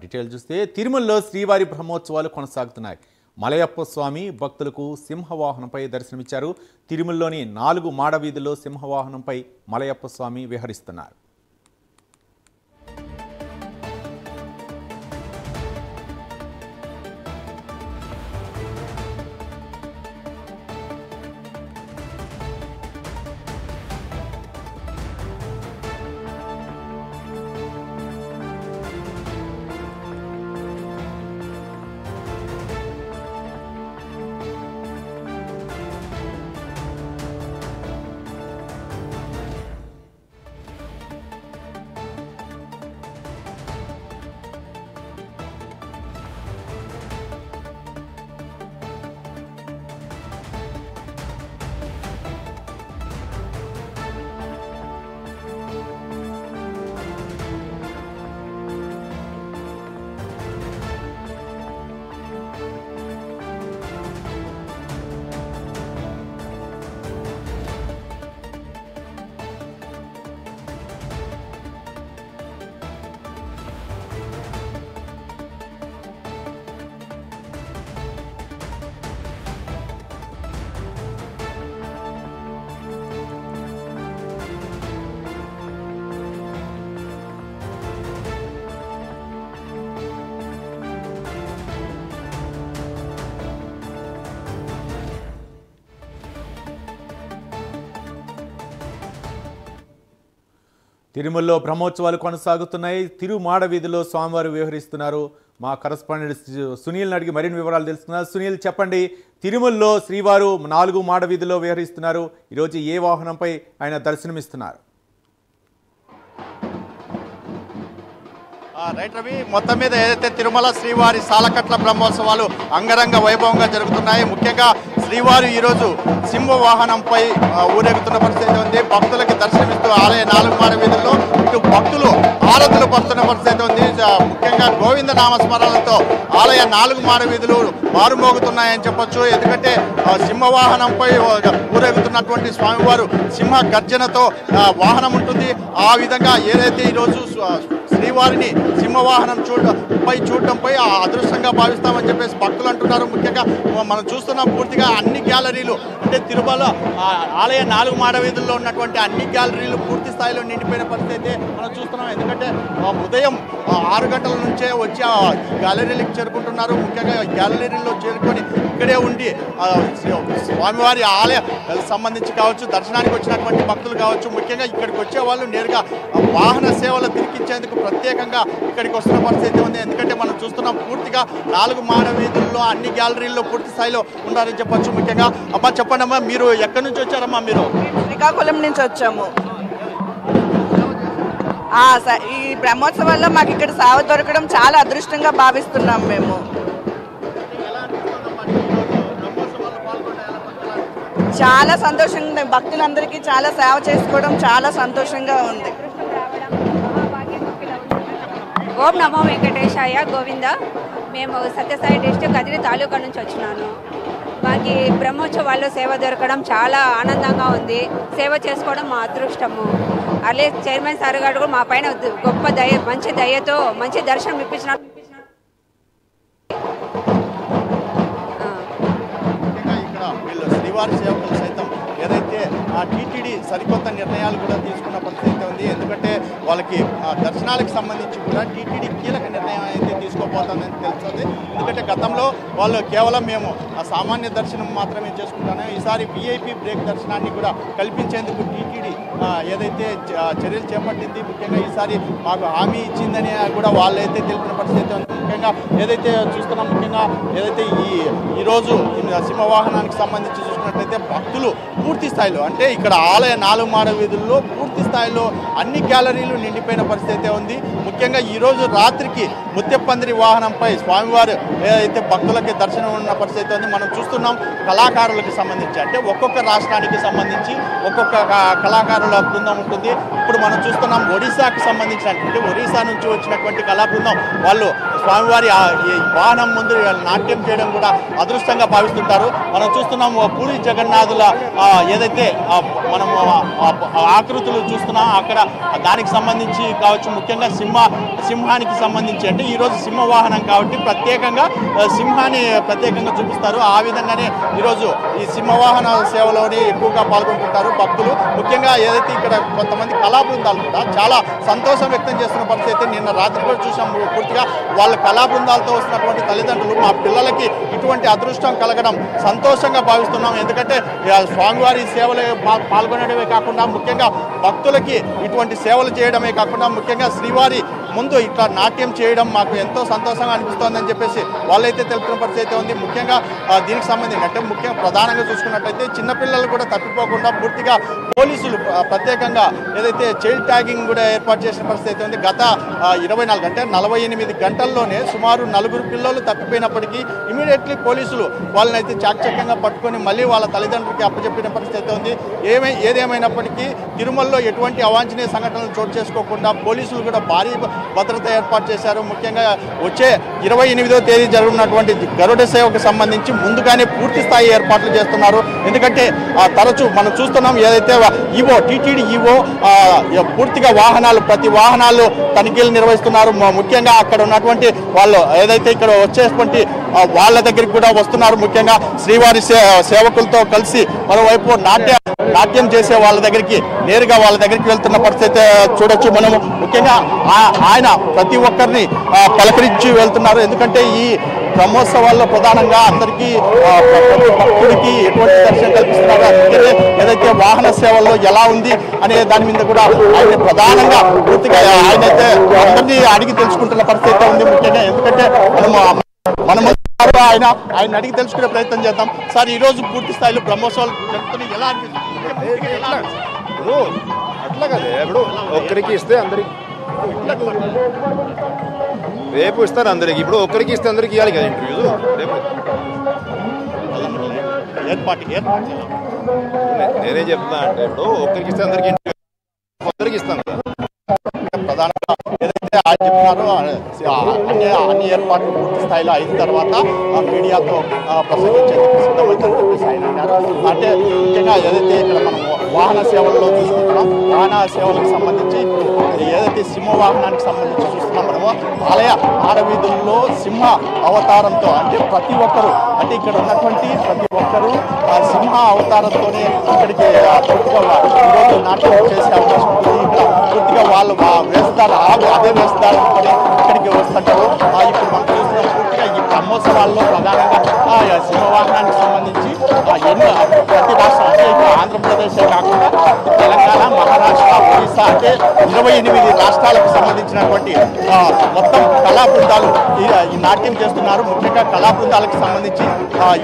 Detail చూస్తే తిరుమలలో శ్రీవారి బ్రహ్మోత్సవాలు కొనసాగుతున్నాయి. మలయప్ప స్వామి భక్తులకు సింహవాహనంపై దర్శనమిచ్చారు. తిరుమలలోని 4 మాడ వీధుల్లో సింహవాహనంపై మలయప్ప స్వామి విహరిస్తున్నారు. తిరుమలలో బ్రహ్మోత్సవాలు కొనసాగుతున్నాయి. తిరుమాడ వీధిలో స్వామివారు విహరిస్తున్నారు. మా కరస్పాండెంట్ సునీల్ని అడిగి మరిన్ని వివరాలు తెలుసుకున్నారు. సునీల్, చెప్పండి, తిరుమలలో శ్రీవారు 4 మాడ వీధిలో విహరిస్తున్నారు. ఈరోజు ఏ వాహనంపై ఆయన దర్శనమిస్తున్నారు? రైట్ రవి, మొత్తం మీద ఏదైతే తిరుమల శ్రీవారి సాలకట్ల బ్రహ్మోత్సవాలు అంగరంగ వైభవంగా జరుగుతున్నాయి. ముఖ్యంగా శ్రీవారు ఈరోజు సింహ వాహనంపై ఊరేగుతున్న పరిస్థితి ఉంది. భక్తులకి దర్శనమిస్తూ ఆలయ 4 మాడ వీధుల్లో ఇటు భక్తులు ఆరాధనలు పడుతున్న పరిస్థితి ఉంది. ముఖ్యంగా గోవింద నామస్మరణలతో ఆలయ 4 మాడ వీధులు మారుమోగుతున్నాయని చెప్పొచ్చు. ఎందుకంటే సింహవాహనంపై ఊరేగుతున్నటువంటి స్వామివారు సింహ గర్జనతో వాహనం ఉంటుంది. ఆ విధంగా ఏదైతే ఈరోజు శ్రీవారిని సింహవాహనం చూడటంపై అదృష్టంగా భావిస్తామని చెప్పేసి భక్తులు అంటున్నారు. ముఖ్యంగా మనం చూస్తున్నాం, పూర్తిగా అన్ని గ్యాలరీలు అంటే తిరుమల ఆలయ 4 మాడ వీధుల్లో ఉన్నటువంటి అన్ని గ్యాలరీలు పూర్తి స్థాయిలో నిండిపోయిన పరిస్థితి మనం చూస్తున్నాం. ఎందుకంటే ఉదయం 6 గంటల నుంచే వచ్చి గ్యాలరీలకు చేరుకుంటున్నారు. ముఖ్యంగా గ్యాలరీలో చేరుకొని ఇక్కడే ఉండి స్వామివారి ఆలయ సంబంధించి కావచ్చు, దర్శనానికి వచ్చినటువంటి భక్తులు కావచ్చు, ముఖ్యంగా ఇక్కడికి వచ్చే వాళ్ళు నేరుగా వాహన సేవలు తిరిగించేందుకు ప్రత్యేకంగా ఇక్కడికి వస్తున్న పరిస్థితి ఉంది. ఎందుకంటే మనం చూస్తున్నాం, పూర్తిగా 4 మాడ వీధుల్లో అన్ని గ్యాలరీల్లో పూర్తి స్థాయిలో ఉన్నారని చెప్పొచ్చు. ముఖ్యంగా అమ్మా, చెప్పండి అమ్మా, మీరు ఎక్కడి నుంచి వచ్చారమ్మా? మీరు శ్రీకాకుళం నుంచి వచ్చాము. ఈ బ్రహ్మోత్సవాల్లో మాకు ఇక్కడ సేవ దొరకడం చాలా అదృష్టంగా భావిస్తున్నాం మేము. చాలా సంతోషంగా ఉంది. భక్తులందరికీ చాలా సేవ చేసుకోవడం చాలా సంతోషంగా ఉంది. ఓం నమో వెంకటేశాయ గోవింద. మేము సత్యసాయి డిస్ట్రిక్ట్ కదిరి తాలూకా నుంచి వచ్చినాను. మాకు బ్రహ్మోత్సవాల్లో సేవ దొరకడం చాలా ఆనందంగా ఉంది. సేవ చేసుకోవడం మా అదృష్టము. అలాగే చైర్మన్ సార్ గారు కూడా మా పైన గొప్ప మంచి దయతో మంచి దర్శనం ఇప్పించినారు. వీళ్ళు శ్రీవారి సేవకులు సైతం ఏదైతే టీటీడీ సరికొత్త నిర్ణయాలు కూడా తీసుకున్న పరిస్థితి ఉంది. ఎందుకంటే వాళ్ళకి దర్శనాలకు సంబంధించి కూడా టీటీడీ కీలక నిర్ణయం అయితే తీసుకోబోతుందని తెలుస్తుంది. ఎందుకంటే గతంలో వాళ్ళు కేవలం మేము సామాన్య దర్శనం మాత్రమే చేసుకుంటాను, ఈసారి విఐపి బ్రేక్ దర్శనాన్ని కూడా కల్పించేందుకు టీటీడీ ఏదైతే చర్యలు చేపట్టింది. ముఖ్యంగా ఈసారి మాకు హామీ ఇచ్చిందని కూడా వాళ్ళైతే తెలిపిన పరిస్థితి ఉంది. ముఖ్యంగా ఏదైతే చూస్తున్నాం, ముఖ్యంగా ఏదైతే ఈరోజు సింహవాహనానికి సంబంధించి చూసుకున్నట్లయితే భక్తులు పూర్తి స్థాయిలో అంటే ఇక్కడ ఆలయ 4 మాడ వీధుల్లో పూర్తి స్థాయిలో అన్ని గ్యాలరీలు నిండిపోయిన పరిస్థితి ఉంది. ముఖ్యంగా ఈరోజు రాత్రికి ముత్యప్పందిరి వాహనంపై స్వామివారు ఏదైతే భక్తులకి దర్శనం ఉన్న పరిస్థితి ఉంది. మనం చూస్తున్నాం, కళాకారులకు సంబంధించి అంటే ఒక్కొక్క రాష్ట్రానికి సంబంధించి ఒక్కొక్క కళాకారుల బృందం ఉంటుంది. ఇప్పుడు మనం చూస్తున్నాం, ఒడిశాకి సంబంధించినటువంటి ఒడిశా నుంచి వచ్చినటువంటి కళా బృందం వాళ్ళు స్వామివారి వాహనం ముందు నాట్యం చేయడం కూడా అదృష్టంగా భావిస్తుంటారు. మనం చూస్తున్నాం, పూరి జగన్నాథుల ఏదైతే మనము ఆకృతులు చూస్తున్నాం, అక్కడ దానికి సంబంధించి కావచ్చు, ముఖ్యంగా సింహానికి సంబంధించి అంటే ఈరోజు సింహ వాహనం కాబట్టి ప్రత్యేకంగా సింహాన్ని ప్రత్యేకంగా చూపిస్తారు. ఆ విధంగానే ఈరోజు ఈ సింహవాహన సేవలోని ఎక్కువగా పాల్గొంటుంటారు భక్తులు. ముఖ్యంగా ఏదైతే ఇక్కడ కొంతమంది కళా బృందాలు కూడా చాలా సంతోషం వ్యక్తం చేస్తున్న పరిస్థితి అయితే నిన్న రాత్రి కూడా చూసాం. పూర్తిగా వాళ్ళ కళా బృందాలతో వస్తున్నటువంటి తల్లిదండ్రులు మా పిల్లలకి ఇటువంటి అదృష్టం కలగడం సంతోషంగా భావిస్తున్నాం. ఎందుకంటే స్వామివారి సేవలు పాల్గొనడమే కాకుండా ముఖ్యంగా భక్తులకి ఇటువంటి సేవలు చేయడమే కాకుండా ముఖ్యంగా శ్రీవారి ముందు ఇట్లా నాట్యం చేయడం మాకు ఎంతో సంతోషంగా అనిపిస్తోందని చెప్పేసి వాళ్ళైతే తెలుపుతున్న పరిస్థితి ఉంది. ముఖ్యంగా దీనికి సంబంధించి అంటే ముఖ్యంగా ప్రధానంగా చూసుకున్నట్టయితే చిన్నపిల్లలు కూడా తప్పిపోకుండా పూర్తిగా పోలీసులు ప్రత్యేకంగా ఏదైతే చైల్డ్ ట్యాగింగ్ కూడా ఏర్పాటు చేసిన పరిస్థితి ఉంది. గత 24 అంటే 48 గంటల్లోనే సుమారు 4 పిల్లలు తప్పిపోయినప్పటికీ ఇమీడియట్లీ పోలీసులు వాళ్ళని అయితే చాకచక్యంగా పట్టుకొని మళ్ళీ వాళ్ళ తల్లిదండ్రులకి అప్పచెప్పిన పరిస్థితి ఉంది. ఏదేమైనప్పటికీ తిరుమలలో ఎటువంటి అవాంఛనీయ సంఘటనలు చోటు చేసుకోకుండా పోలీసులు కూడా భారీ భద్రత ఏర్పాటు చేశారు. ముఖ్యంగా వచ్చే 28వ తేదీ జరుగుతున్నటువంటి గరుడ సేవకు సంబంధించి ముందుగానే పూర్తి స్థాయి ఏర్పాట్లు చేస్తున్నారు. ఎందుకంటే తరచూ మనం చూస్తున్నాం ఏదైతే ఈవో టీటీడీ ఈవో పూర్తిగా ప్రతి వాహనాలు తనిఖీలు నిర్వహిస్తున్నారు. ముఖ్యంగా అక్కడ ఉన్నటువంటి వాళ్ళు ఏదైతే ఇక్కడ వచ్చేటువంటి వాళ్ళ దగ్గరికి కూడా వస్తున్నారు. ముఖ్యంగా శ్రీవారి సేవకులతో కలిసి మరోవైపు నాట్యం చేసే వాళ్ళ దగ్గరికి నేరుగా వాళ్ళ దగ్గరికి వెళ్తున్న పరిస్థితి చూడొచ్చు మనము. ముఖ్యంగా ఆయన ప్రతి ఒక్కరిని పలకరించి వెళ్తున్నారు. ఎందుకంటే ఈ బ్రహ్మోత్సవాల్లో ప్రధానంగా అందరికీ ప్రతి భక్తుడికి ఎటువంటి దర్శనం కల్పిస్తున్నారు. ఏదైతే వాహన సేవల్లో ఎలా ఉంది అనే దాని మీద కూడా ఆయన ప్రధానంగా పూర్తిగా ఆయనైతే అందరినీ అడిగి తెలుసుకుంటున్న పరిస్థితి ఉంది. ముఖ్యంగా ఎందుకంటే మనము ఆయన అడిగి తెలుసుకునే ప్రయత్నం చేద్దాం. సార్ ఈరోజు పూర్తి స్థాయిలో బ్రహ్మోత్సవాలు జరుగుతున్నాయి, ఎలా అనిపిస్తుంది? ఇప్పుడు అట్లా కదా, ఇప్పుడు ఒక్కరికి ఇస్తే అందరికి రేపు ఇస్తారు అందరికి. ఇప్పుడు ఒక్కరికి ఇస్తే అందరికి ఇవ్వాలి కదా ఇంటర్వ్యూస్. రేపు నేనే చెప్తున్నా అంటే ఇప్పుడు ఒక్కరికి ఇస్తే అందరికి అందరికి ఇస్తాను కదా. ప్రధానంగా ఏదైతే ఆయన చెప్తున్నారో అన్ని ఏర్పాట్లు పూర్తి స్థాయిలో అయిన తర్వాత మీడియాతో ప్రసంగించేందుకు సిద్ధమవుతుందని చెప్పేసి ఆయన అన్నారు. అంటే ముఖ్యంగా ఏదైతే ఇక్కడ మనం వాహన సేవల్లో చూసుకుంటున్నాం, వాహన సేవలకు సంబంధించి ఏదైతే సింహ వాహనానికి సంబంధించి చూస్తున్నాం మనము ఆలయ ఆడవీధుల్లో సింహ అవతారంతో అంటే ప్రతి ఒక్కరు అంటే ఇక్కడ ఉన్నటువంటి ప్రతి ఒక్కరూ సింహ అవతారంతోనే ఇక్కడికి పూర్తిగా ఈరోజు నాట్యం చేసే అవకాశం ఉంటుంది. ఇక్కడ పూర్తిగా వాళ్ళు వేస్తారు, అదే వేస్తారు ఇక్కడికి వస్తుంటారు. ఇప్పుడు మనం చూస్తున్న పూర్తిగా ఈ బ్రహ్మోత్సవాల్లో ప్రధానంగా సింహవాహనానికి సంబంధించి ప్రతి రాష్ట్రం అంటే ఇక్కడ ఆంధ్రప్రదేశే కాకుండా తెలంగాణ, మహారాష్ట్ర, ఒడిశా అంటే 28 రాష్ట్రాలకు సంబంధించినటువంటి మొత్తం కళా బృందాలు ఈ నాట్యం చేస్తున్నారు. ముఖ్యంగా కళా బృందాలకు సంబంధించి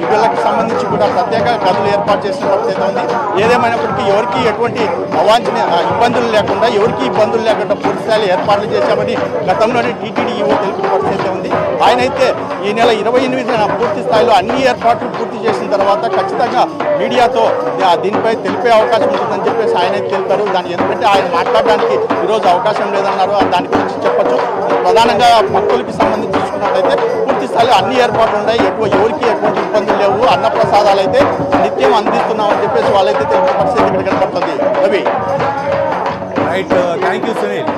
వీళ్ళకి సంబంధించి కూడా ప్రత్యేక గదులు ఏర్పాటు చేసిన పరిస్థితి ఉంది. ఏదేమైనప్పటికీ ఎవరికి ఎటువంటి అవాంఛనీయ ఇబ్బందులు లేకుండా ఇబ్బందులు లేకుండా పూర్తి స్థాయిలో ఏర్పాట్లు చేశామని గతంలోనే టీటీడీ ఈవో తెలిపిన పరిస్థితి ఉంది. ఆయన అయితే ఈ నెల 28న పూర్తి స్థాయిలో అన్ని ఏర్పాట్లు పూర్తి చేసిన తర్వాత ఖచ్చితంగా మీడియాతో దీనిపై తెలిపే అవకాశం ఉంటుందని చెప్పేసి ఆయన తెలిపారు. దాని ఎందుకంటే ఆయన మాట్లాడడానికి ఈరోజు అవకాశం లేదన్నారు. దాని గురించి చెప్పచ్చు. ప్రధానంగా భక్తులకి సంబంధించి చూసుకున్నట్లయితే పూర్తి స్థాయిలో అన్ని ఏర్పాట్లు ఉన్నాయి. ఎవరికి ఎటువంటి ఇబ్బందులు లేవు. అన్నప్రసాదాలు అయితే నిత్యం అందిస్తున్నామని చెప్పేసి వాళ్ళైతే తెలిపిన పరిస్థితి ఇక్కడ కనపడుతుంది. Ravi right, thank you Sunil.